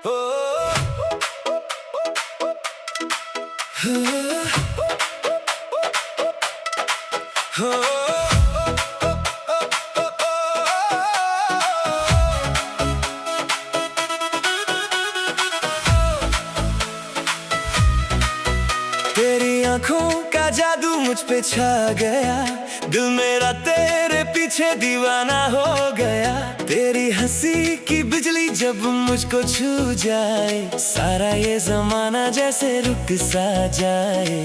हो, हो, तेरी आंखों का जादू मुझ पे छा गया, दिल मेरा तेरे पीछे दीवाना हो गया। तेरी हंसी की बिजली जब मुझको छू जाए, सारा ये जमाना जैसे रुक सा जाए।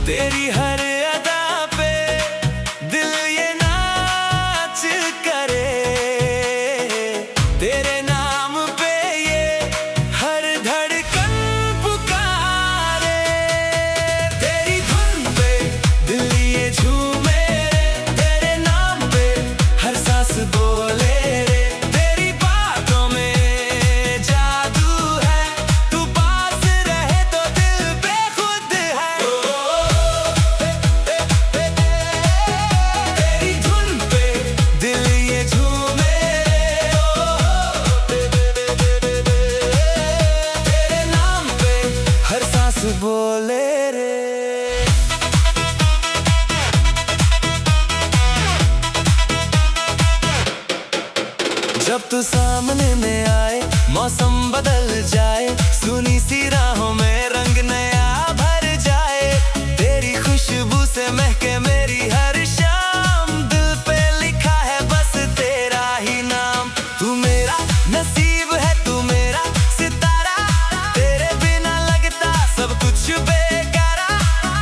तेरी हर अदा पे दिल ये नाच करे, तेरे नाम पे ये हर धड़कन पुकारे। तेरी धुन पे दिल ये झूमे, तेरे नाम पे हर सांस बोले रे। तेरी बातों में जादू है, तू पास रहे तो दिल बेखुद है। तेरी धुन पे दिल ये झूमे, तेरे नाम पे हर सांस बोले रे। जब तू सामने में आए, मौसम बदल जाए, सुनी सी राहों में रंग नया भर जाए। तेरी खुशबू से महके मेरी हर शाम, दिल पे लिखा है बस तेरा ही नाम। तू मेरा नसीब है, तू मेरा सितारा, तेरे बिना लगता सब कुछ बेकारा।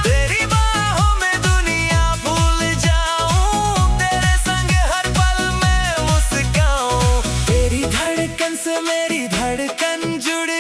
तेरी बाहों में दुनिया भूल जाऊं, तेरे संग हर पल मैं मुस्काऊं। तेरी धड़कन से मेरी धड़कन जुड़